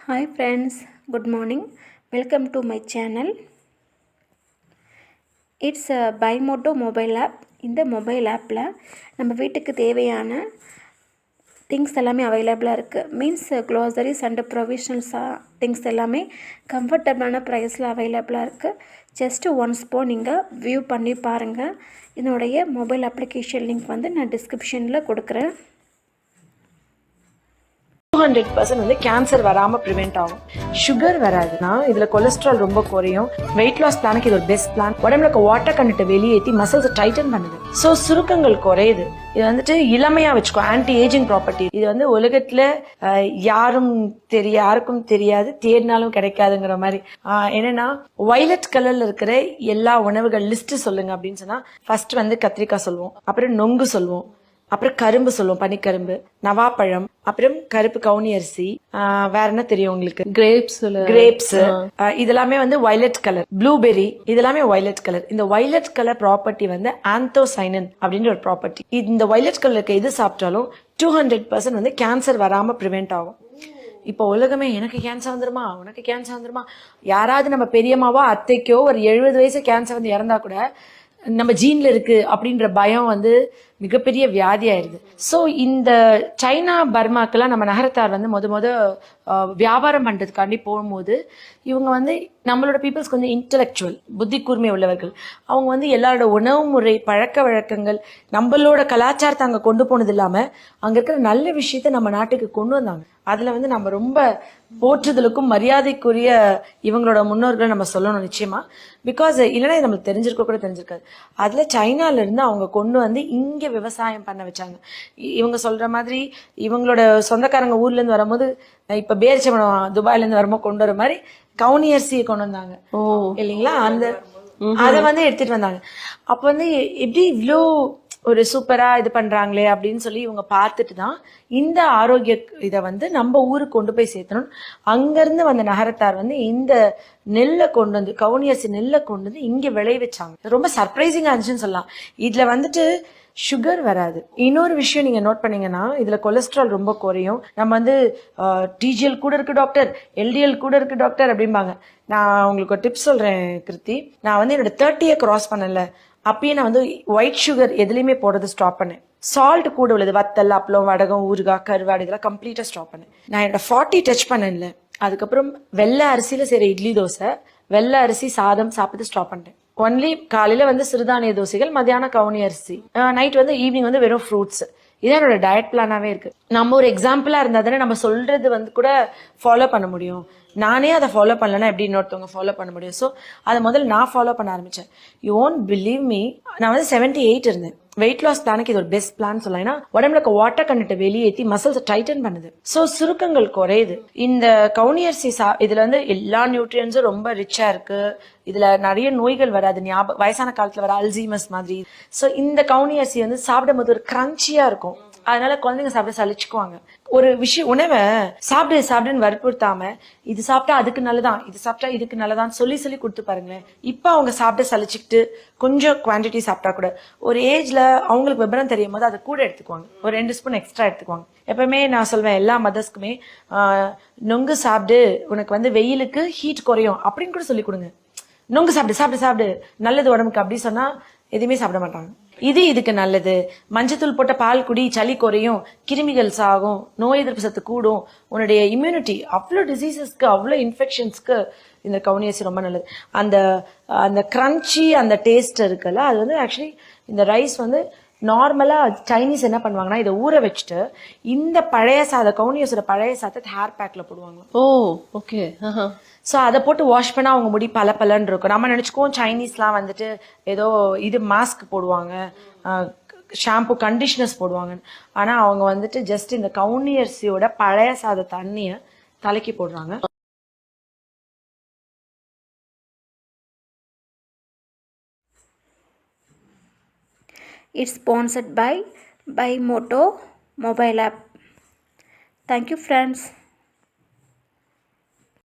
Hi friends, good morning. Welcome to my channel. It's a Bimoto mobile app. இந்த mobile ஆப்பில் நம்ம வீட்டுக்கு தேவையான திங்ஸ் எல்லாமே அவைலபிளாக இருக்குது. மீன்ஸ் க்ளோசரிஸ் அண்ட் ப்ரொவிஷனல்ஸாக திங்ஸ் எல்லாமே கம்ஃபர்டபுளான ப்ரைஸில் அவைலபிளாக இருக்குது. ஜஸ்ட்டு ஒன்ஸ் நீங்கள் வியூ பண்ணி பாருங்கள். இதனுடைய மொபைல் அப்ளிகேஷன் லிங்க் வந்து நான் டிஸ்கிரிப்ஷனில் கொடுக்குறேன். 200% வந்து கேன்சர் வராம ப்ரிவென்ட் ஆகும். சுகர் வராதுன்னா இதுல கொலஸ்ட்ரால் ரொம்ப குறையும். வெயிட் லாஸ் பிளானுக்கு இது ஒரு பெஸ்ட் பிளான். உடம்புல இருக்க வாட்டர் கண்டென்ட் வெளியேற்றி மசில்ஸ் டைட்டன் பண்ணுது. ஸோ சுருக்கங்கள் குறையுது. இது வந்துட்டு இளமையா வச்சுக்கோ. Anti ageing property. இது வந்து உலகத்துல யாருக்கும் தெரியாது, தேடினாலும் கிடைக்காதுங்கிற மாதிரி. என்னன்னா வயலட் கலர்ல இருக்கிற எல்லா உணவுகள் லிஸ்ட் சொல்லுங்க அப்படின்னு சொன்னா ஃபர்ஸ்ட் வந்து கத்திரிக்காய் சொல்லுவோம், அப்புறம் நொங்கு சொல்லுவோம், அப்புறம் கரும்பு சொல்லுவோம், பனிக்கரும்பு, நவாப்பழம், அப்புறம் கருப்பு கவுனி அரிசி, வேற என்ன தெரியும் உங்களுக்கு? கிரேப்ஸ். இதெல்லாமே வந்து வயலட் கலர். ப்ளூபெர்ரி இதெல்லாமே வயலட் கலர். இந்த வயலட் கலர் ப்ராப்பர்ட்டி வந்து ஆந்தோசைனன் அப்படின்ற ஒரு ப்ராப்பர்ட்டி. இந்த வயலட் கலருக்கு எது சாப்பிட்டாலும் 200% வந்து கேன்சர் வராம ப்ரிவென்ட் ஆகும். இப்போ உலகமே எனக்கு கேன்சர் வந்துருமா, உனக்கு கேன்சர் வந்துருமா, யாராவது நம்ம பெரியம்மாவோ அத்தைக்கோ ஒரு 70 வயசு கேன்சர் வந்து இறந்தா கூட நம்ம ஜீன்ல இருக்கு அப்படின்ற பயம் வந்து மிகப்பெரிய வியாதி ஆயிருது. ஸோ இந்த சைனா பர்மாக்கெல்லாம் நம்ம நகரத்தார் வந்து முத வியாபாரம் பண்றதுக்காண்டி போகும்போது இவங்க வந்து நம்மளோட பீப்புள்ஸ் கொஞ்சம் இன்டலெக்சுவல், புத்தி கூர்மை உள்ளவர்கள். அவங்க வந்து எல்லாரோட உணவு முறை, பழக்க வழக்கங்கள், நம்மளோட கலாச்சாரத்தை அங்க கொண்டு போனது இல்லாம அங்க இருக்கிற நல்ல விஷயத்த நம்ம நாட்டுக்கு கொண்டு வந்தாங்க. அதுல வந்து நம்ம ரொம்ப போற்றுதலுக்கும் மரியாதைக்குரிய இவங்களோட முன்னோர்களை நம்ம சொல்லணும் நிச்சயமா. பிகாஸ் இல்லைன்னா நம்மளுக்கு தெரிஞ்சிருக்காது. அதுல சைனால இருந்து அவங்க கொண்டு வந்து இங்க விவசாயம் பண்ண வச்சாங்க. இவங்க சொல்ற மாதிரி இவங்களோட சொந்தக்காரங்க ஊர்ல இருந்து வரும்போது இப்ப பேரிச்சம்பழம் துபாயில இருந்து வரும்போது கொண்டு வர மாதிரி கவுனி அரிசியை கொண்டு வந்தாங்க இல்லைங்களா? அதை வந்து எடுத்துட்டு வந்தாங்க. அப்ப வந்து எப்படி இவ்வளோ ஒரு சூப்பரா இது பண்றாங்களே அப்படின்னு சொல்லி இவங்க பார்த்துட்டு தான் இந்த ஆரோக்கிய இதை வந்து நம்ம ஊருக்கு கொண்டு போய் சேர்த்தணும். அங்கிருந்து வந்த நகரத்தார் வந்து இந்த நெல்லை கொண்டு வந்து, கவுனி அரிசி நெல்லை கொண்டு வந்து இங்க விளைவிச்சாங்க. ரொம்ப சர்ப்ரைசிங்கா இருந்துச்சுன்னு சொல்லலாம். இதுல வந்துட்டு சுகர் வராது. இன்னொரு விஷயம் நீங்க நோட் பண்ணீங்கன்னா இதுல கொலஸ்ட்ரால் ரொம்ப குறையும். நம்ம வந்து டிஜிஎல் கூட இருக்கு டாக்டர், எல்டிஎல் கூட இருக்கு டாக்டர் அப்படிம்பாங்க. நான் உங்களுக்கு ஒரு டிப்ஸ் சொல்றேன் கிருத்தி. நான் வந்து என்னோட 30 கிராஸ் பண்ணல, அப்பயே நான் வந்து ஒயிட் சுகர் எதுலையுமே போடுறது ஸ்டாப் பண்ணேன். சால்ட் கூட உள்ளது, வத்தல், அப்பளம், வடகம், ஊறுகாய், கருவாடு இதெல்லாம் கம்ப்ளீட்டா ஸ்டாப் பண்ணேன். நான் என்னோட 40 டச் பண்ணல. அதுக்கப்புறம் வெள்ளை அரிசியில செய்யற இட்லி தோசை, வெள்ளை அரிசி சாதம் சாப்பிட்டு ஸ்டாப் பண்ணிட்டேன். ஒன்லி காலையில வந்து சிறுதானிய தோசைகள், மத்தியானம் கவுனி அரிசி, நைட் வந்து ஈவினிங் வந்து வெறும் ஃப்ரூட்ஸ். இதான் என்னோட டயட் பிளானாவே இருக்கு. நம்ம ஒரு எக்ஸாம்பிளா இருந்தா தானே நம்ம சொல்றது வந்து கூட ஃபாலோ பண்ண முடியும். நானே அதை ஃபாலோ பண்ணலன்னா எப்படி இன்னொருத்தவங்க ஃபாலோ பண்ண முடியும்? ஸோ அதை முதல்ல நான் ஃபாலோ பண்ண ஆரம்பிச்சேன். யூ ஓன்ட் பிலீவ் மீ, நான் வந்து 78 இருந்தேன். வெயிட் லாஸ் பிளானுக்கு இது ஒரு பெஸ்ட் பிளான் சொல்லலாம். ஏன்னா உடம்புல இருக்க வாட்டர் கண்டென்ட் வெளியேற்றி மசில்ஸ் டைட்டன் பண்ணுது. ஸோ சுருக்கங்கள் குறையுது. இந்த கவுனி அரிசி இதுல வந்து எல்லா நியூட்ரியன்ஸும் ரொம்ப ரிச்சா இருக்கு. இதுல நிறைய நோய்கள் வராது. வயசான காலத்துல வர அல்சீமஸ் மாதிரி. ஸோ இந்த கவுனி அரிசி வந்து சாப்பிடும் போது ஒரு கிரன்ச்சியா இருக்கும். அதனால குழந்தைங்க சாப்பிட சலிச்சுக்குவாங்க. ஒரு விஷயம் உணவை சாப்பிடுன்னு வற்புறுத்தாம இது சாப்பிட்டா அதுக்கு நல்லதான், இது சாப்பிட்டா இதுக்கு நல்லதான் சொல்லி கொடுத்து பாருங்களேன். இப்ப அவங்க சாப்பிட சலிச்சுக்கிட்டு கொஞ்சம் குவான்டிட்டி சாப்பிட்டா கூட ஒரு ஏஜ்ல அவங்களுக்கு விபரம் தெரியும் போது அதை கூட எடுத்துக்குவாங்க. ஒரு 2 ஸ்பூன் எக்ஸ்ட்ரா எடுத்துக்குவாங்க. எப்பவுமே நான் சொல்வேன் எல்லா மதர்ஸ்க்குமே நொங்கு சாப்பிடு, உனக்கு வந்து வெயிலுக்கு ஹீட் குறையும் அப்படின்னு கூட சொல்லி கொடுங்க. நொங்கு சாப்பிடு நல்லது உடம்புக்கு அப்படி சொன்னா எதுவுமே சாப்பிட மாட்டாங்க. இதுக்கு நல்லது, மஞ்சத்தூள் போட்ட பால் குடி, சளி குறையும், கிருமிகள் சாகும், நோய் எதிர்ப்பு சத்து கூடும், உன்னுடைய இம்யூனிட்டி, அவ்வளோ டிசீசஸ்க்கு, அவ்வளோ இன்ஃபெக்ஷன்ஸ்க்கு இந்த கவுனி அரிசி ரொம்ப நல்லது. அந்த கிரன்ச்சி, அந்த டேஸ்ட் இருக்குல்ல, அது வந்து ஆக்சுவலி இந்த ரைஸ் வந்து நார்மலா சைனீஸ் என்ன பண்ணுவாங்கன்னா இதை ஊற வச்சுட்டு இந்த பழைய கவுனி அரிசியோட பழைய சாதத்தை ஹேர் பேக்ல போடுவாங்க. ஓ ஓகே. ஸோ அதை போட்டு வாஷ் பண்ணா அவங்க முடி பலன்னு இருக்கும். நம்ம நினைச்சுக்குவோம் சைனீஸ்லாம் வந்துட்டு ஏதோ இது மாஸ்க் போடுவாங்க, ஷாம்பு, கண்டிஷனர்ஸ் போடுவாங்க. ஆனா அவங்க வந்துட்டு ஜஸ்ட் இந்த கவுனி அரிசியோட பழைய சாத தண்ணிய தலைக்கு போடுறாங்க. It's sponsored by Bimoto mobile app. Thank you friends.